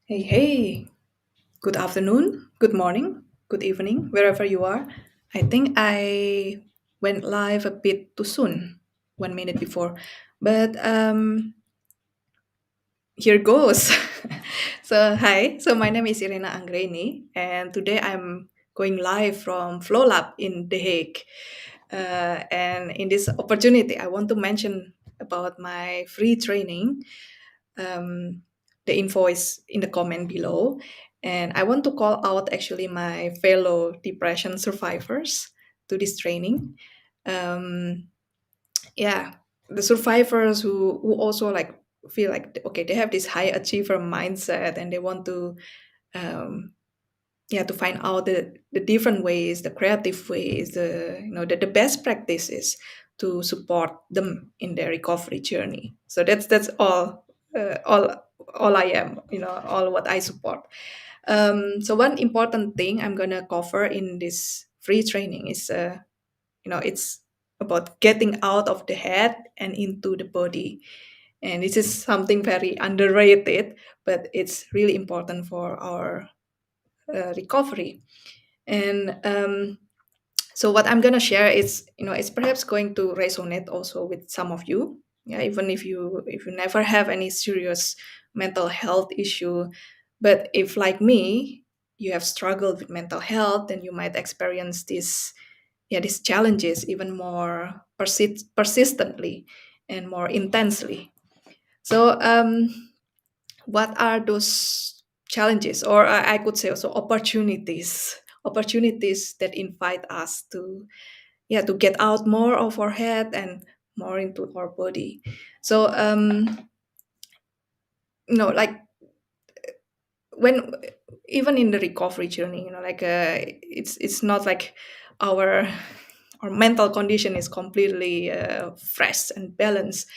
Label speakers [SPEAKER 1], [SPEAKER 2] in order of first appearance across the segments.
[SPEAKER 1] Hey, hey, good afternoon, good morning, good evening, wherever you are. I think I went live a bit too soon, 1 minute before, but here goes. So my name is Irena Anggreni, and today I'm going live from Flow Lab in The Hague. And in this opportunity, I want to mention about my free training. um, the info is in the comment below. And I want to call out actually my fellow depression survivors to this training. Um, yeah, the survivors who also like feel like okay, they have this high achiever mindset and they want to um, yeah to find out the different ways, the creative ways, the best practices to support them in their recovery journey. So that's all I am, all what I support. So one important thing I'm gonna cover in this free training is it's about getting out of the head and into the body. And this is something very underrated, but it's really important for our recovery. And so what I'm gonna share is, it's perhaps going to resonate also with some of you. Yeah, even if you never have any serious mental health issue, but if like me, you have struggled with mental health, then you might experience these challenges even more persistently and more intensely. So what are those challenges, or I could say also opportunities that invite us to get out more of our head and more into our body. So like when even in the recovery journey, it's not like our our mental condition is completely fresh and balanced,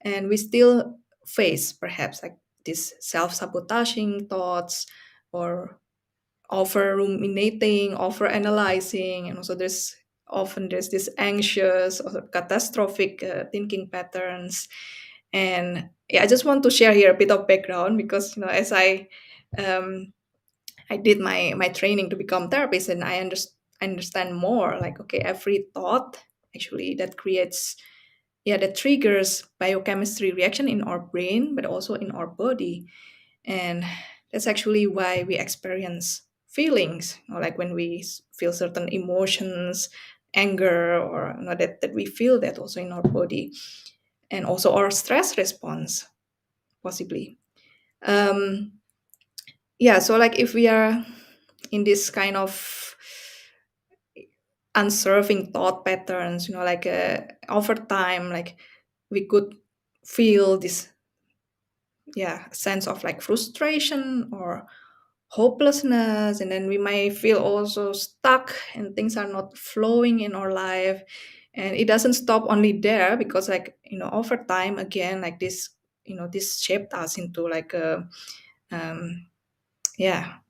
[SPEAKER 1] and we still face perhaps like these self-sabotaging thoughts, or over ruminating, over analyzing, and also there's this anxious or catastrophic thinking patterns. And yeah, I just want to share here a bit of background because as um, I did my training to become therapist, and I understand more like okay, every thought actually that triggers biochemistry reaction in our brain but also in our body. And that's actually why we experience feelings, like when we feel certain emotions, anger, or that we feel that also in our body, and also our stress response possibly. um yeah, so like if we are in this kind of unserving thought patterns, over time, like we could feel this sense of like frustration or hopelessness, and then we may feel also stuck and things are not flowing in our life. And it doesn't stop only there, because like over time again, like this shaped us into like a um yeah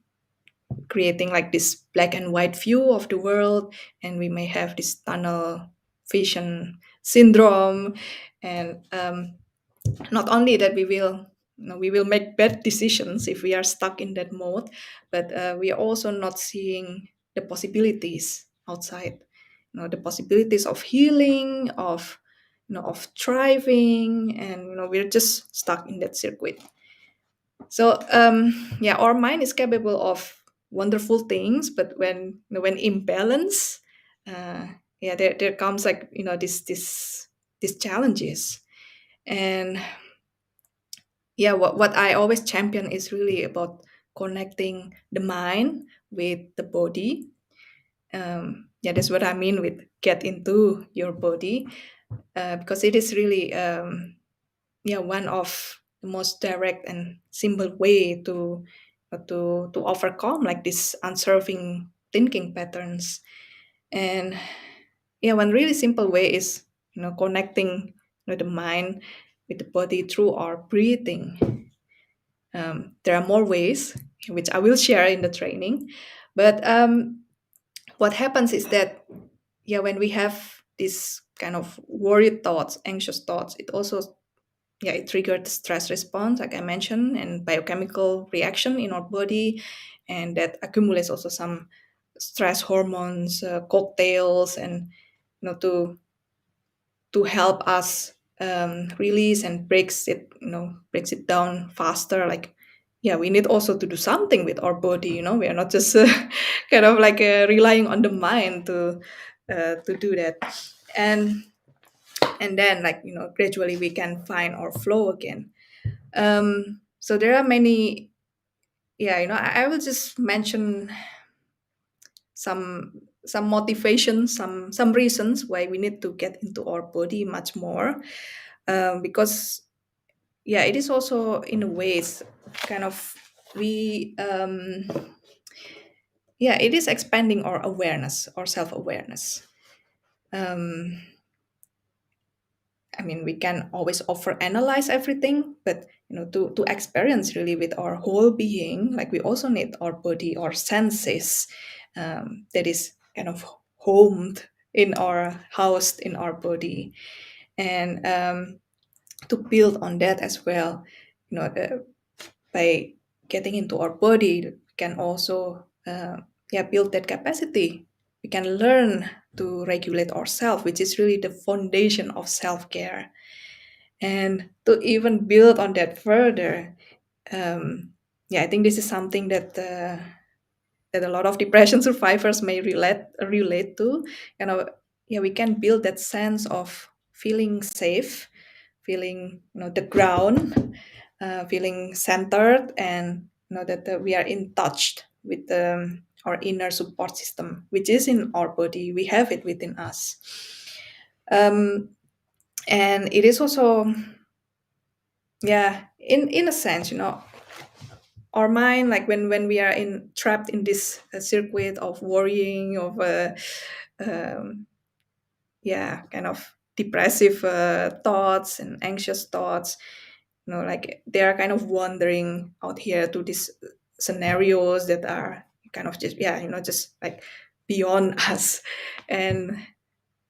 [SPEAKER 1] creating like this black and white view of the world, and we may have this tunnel vision syndrome. And not only that, we will make bad decisions if we are stuck in that mode, but we are also not seeing the possibilities outside, the possibilities of healing, of thriving, and we're just stuck in that circuit. So yeah, our mind is capable of wonderful things, but when imbalance, uh, yeah, there comes like these challenges. And yeah, what I always champion is really about connecting the mind with the body. Yeah, that's what I mean with get into your body, because it is really yeah, one of the most direct and simple way to overcome like this unserving thinking patterns. And yeah, one really simple way is connecting the mind with the body through our breathing. There are more ways which I will share in the training, but what happens is that yeah, when we have this kind of worried thoughts, anxious thoughts, it also yeah, it triggered the stress response, like I mentioned, and biochemical reaction in our body, and that accumulates also some stress hormones, cocktails, and to help us release and breaks it down faster. Like, yeah, we need also to do something with our body. We are not just kind of like relying on the mind to do that, and then, like, gradually we can find our flow again. So there are many. Yeah, I will just mention some motivation, some reasons why we need to get into our body much more, because yeah, it is also in a ways kind of we yeah, it is expanding our awareness, our self-awareness. um I mean, we can always over analyze everything, but to experience really with our whole being, like we also need our body, our senses, that is kind of homed in our housed in our body, and to build on that as well. By getting into our body, we can also yeah, build that capacity. We can learn to regulate ourselves, which is really the foundation of self-care. And to even build on that further, yeah, I think this is something that a lot of depression survivors may relate to. Yeah, we can build that sense of feeling safe, feeling the ground, feeling centered, and that we are in touch with our inner support system, which is in our body. We have it within us. um, and it is also, yeah, in a sense, our mind, like when we are in trapped in this circuit of worrying, of um, yeah, kind of depressive thoughts and anxious thoughts, like they are kind of wandering out here to these scenarios that are kind of just, yeah, just like beyond us. And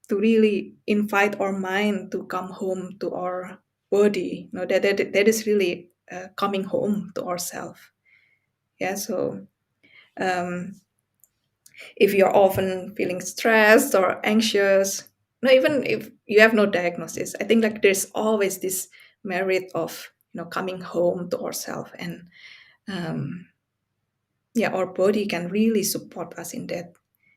[SPEAKER 1] to really invite our mind to come home to our body, that is really coming home to ourselves. Yeah, so um, if you're often feeling stressed or anxious, even if you have no diagnosis, I think like there's always this merit of coming home to ourselves, and um, yeah, our body can really support us in that,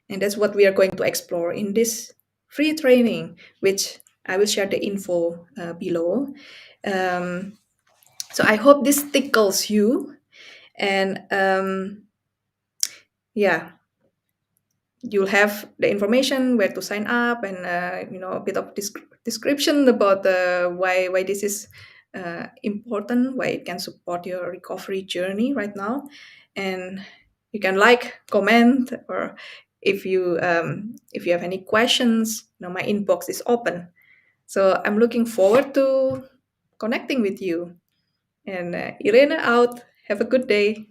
[SPEAKER 1] and that's what we are going to explore in this free training, which I will share the info below. Um, so I hope this tickles you, and yeah, you'll have the information where to sign up, and a bit of description about why this is important, why it can support your recovery journey right now. And you can like, comment, or if you have any questions, my inbox is open. So I'm looking forward to connecting with you. And Irene out. Have a good day.